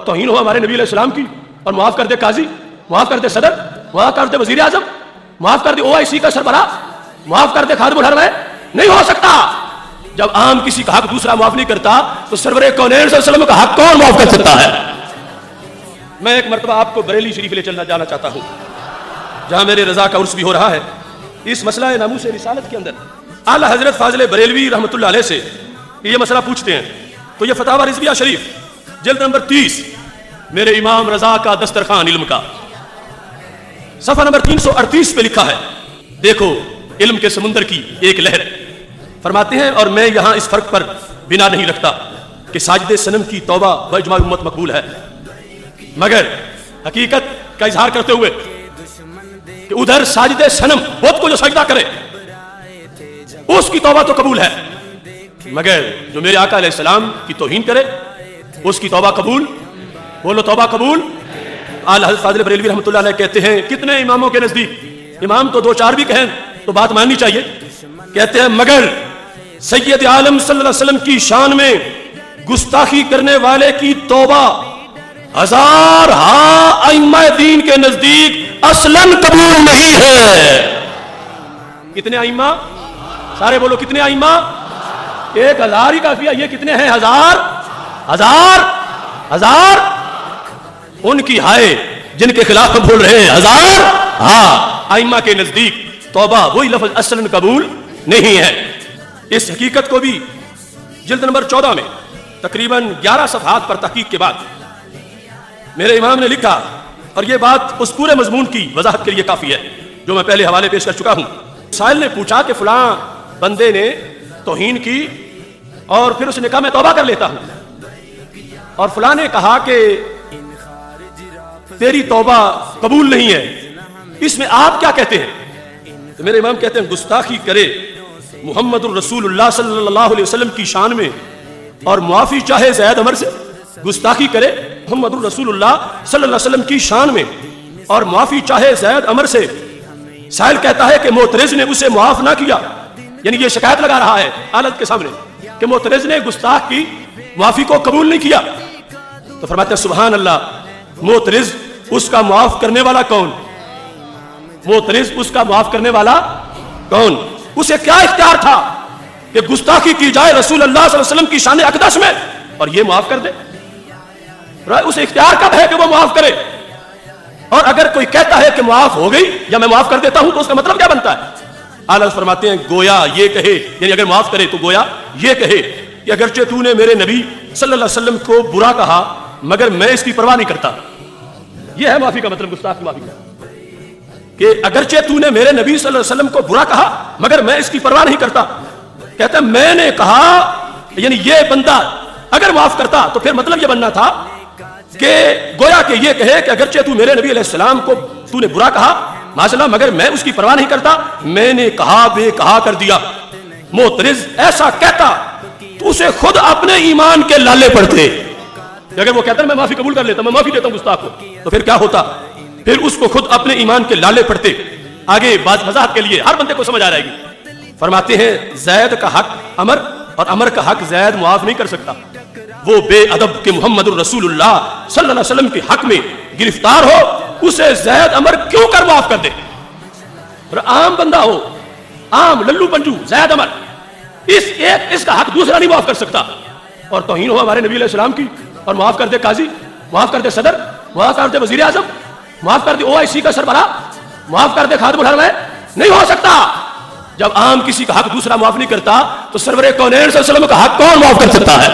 توہین ہو ہمارے نبی علیہ السلام کی اور معاف کر دے قاضی، معاف کر دے صدر، معاف کر دے وزیر اعظم، معاف کر دے OIC کا سربراہ، معاف کر دے خادم الحرم ہے، نہیں ہو سکتا۔ جب عام کسی کا حق دوسرا معاف نہیں کرتا تو سرور کونین صلی اللہ علیہ وسلم کا حق کون معاف کر سکتا ہے؟ میں ایک مرتبہ آپ کو بریلی شریف لے چلنا جانا چاہتا ہوں، جہاں میرے رضا کا عرس بھی ہو رہا ہے۔ اس مسئلہ ناموس رسالت کے اندر اعلیٰ حضرت فاضل بریلوی رحمۃ اللہ علیہ سے یہ مسئلہ پوچھتے ہیں، تو یہ فتاوی رضویہ شریف جلد نمبر 30 میرے امام رضا کا دسترخوان علم کا صفحہ نمبر 338 پہ لکھا ہے، دیکھو علم کے سمندر کی ایک لہر۔ فرماتے ہیں اور میں یہاں اس فرق پر بنا نہیں رکھتا کہ ساجد صنم کی توبہ باجماع امت مقبول ہے، مگر حقیقت کا اظہار کرتے ہوئے کہ ادھر ساجد صنم بت کو جو سجدہ کرے اس کی توبہ تو قبول ہے، مگر جو میرے آقا علیہ السلام کی توہین کرے اس کی توبہ قبول؟ بولو توبہ قبول؟ اعلیٰ حضرت فاضل بریلوی رحمۃ اللہ علیہ کہتے ہیں کتنے اماموں کے نزدیک، امام تو 2-4 بھی کہیں تو بات ماننی چاہیے، کہتے ہیں مگر سید عالم صلی اللہ علیہ وسلم کی شان میں گستاخی کرنے والے کی توبہ ہزارہا ائمہ دین کے نزدیک اصلاً قبول نہیں ہے۔ کتنے ائمہ؟ سارے بولو کتنے ائمہ؟ 1000 ہی کافی ہے، یہ کتنے ہیں؟ ہزار ان کی ہائے جن کے خلاف ہم بول رہے ہیں، 1000 ہاں ائمہ کے نزدیک توبہ وہی لفظ اصلاً قبول نہیں ہے۔ اس حقیقت کو بھی جلد نمبر 14 میں تقریباً 11 صفحات پر تحقیق کے بعد میرے امام نے لکھا، اور یہ بات اس پورے مضمون کی وضاحت کے لیے کافی ہے جو میں پہلے حوالے پیش کر چکا ہوں۔ سائل نے پوچھا کہ فلاں بندے نے توہین کی اور پھر اس نے کہا میں توبہ کر لیتا ہوں، اور فلاں نے کہا کہ تیری توبہ قبول نہیں ہے، اس میں آپ کیا کہتے ہیں؟ تو میرے امام کہتے ہیں گستاخی کرے محمد الرسول اللہ صلی اللہ علیہ وسلم کی شان میں اور معافی چاہے زید عمر سے، گستاخی کرے محمد الرسول اللہ صلی اللہ علیہ وسلم کی شان میں اور معافی چاہے زید عمر سے۔ سائل کہتا ہے کہ معترض نے اسے معاف نہ کیا، یعنی یہ شکایت لگا رہا ہے عدالت کے سامنے کہ معترض نے گستاخ کی معافی کو قبول نہیں کیا۔ تو فرماتے ہیں سبحان اللہ، معترض اس کا معاف کرنے والا کون؟ معترض اس کا معاف کرنے والا کون؟ اسے کیا اختیار تھا کہ گستاخی کی جائے رسول اللہ صلی اللہ علیہ وسلم کی شان اقدس میں اور یہ معاف کر دے؟ اسے اختیار کب ہے کہ وہ معاف کرے؟ اور اگر کوئی کہتا ہے کہ معاف ہو گئی یا میں معاف کر دیتا ہوں تو اس کا مطلب کیا بنتا ہے؟ اعلیٰ فرماتے ہیں گویا یہ کہے، یعنی اگر معاف کرے تو گویا یہ کہے کہ اگرچہ تو نے میرے نبی صلی اللہ علیہ وسلم کو برا کہا مگر میں اس کی پرواہ نہیں کرتا۔ یہ ہے معافی کا مطلب، گستاخ کی معافی کا، کہ اگرچہ تو نے میرے نبی صلی اللہ علیہ وسلم کو برا کہا مگر میں اس کی پرواہ نہیں کرتا۔ کہتا ہے میں نے کہا، یعنی یہ بندہ اگر معاف کرتا تو پھر مطلب یہ بننا تھا کہ گویا کہ یہ کہے کہ اگرچہ تو میرے نبی علیہ السلام کو تو نے برا کہا ماشاءاللہ مگر میں اس کی پرواہ نہیں کرتا، میں نے کہا بے کہا کر دیا۔ معترض ایسا کہتا تو اسے خود اپنے ایمان کے لالے پڑتے، اگر وہ کہتا ہے میں معافی قبول کر لیتا، میں معافی دیتا ہوں گستاخ کو، تو پھر کیا ہوتا؟ پھر اس کو خود اپنے ایمان کے لالے پڑتے۔ آگے بات وضاحت کے لیے ہر بندے کو سمجھ آ جائے گی۔ فرماتے ہیں زید کا حق عمر اور عمر کا حق زید معاف نہیں کر سکتا۔ وہ بے ادب کہ محمد الرسول اللہ صلی اللہ علیہ وسلم کے حق میں گرفتار ہو، اسے زید عمر کیوں کر معاف کر دے؟ اور عام بندہ ہو، عام للو پنجو زید عمر، اس کا حق دوسرا نہیں معاف کر سکتا۔ اور توہین ہو ہمارے نبی علیہ السلام کی اور معاف کر دے قاضی، معاف کر دے صدر، معاف کر دے وزیر اعظم، معاف کر دے OIC کا سربراہ، معاف کر دے خادم الحرم ہے، نہیں ہو سکتا۔ جب عام کسی کا حق دوسرا معاف نہیں کرتا تو سرور کونین صلی اللہ علیہ وسلم کا حق کون معاف کر سکتا ہے؟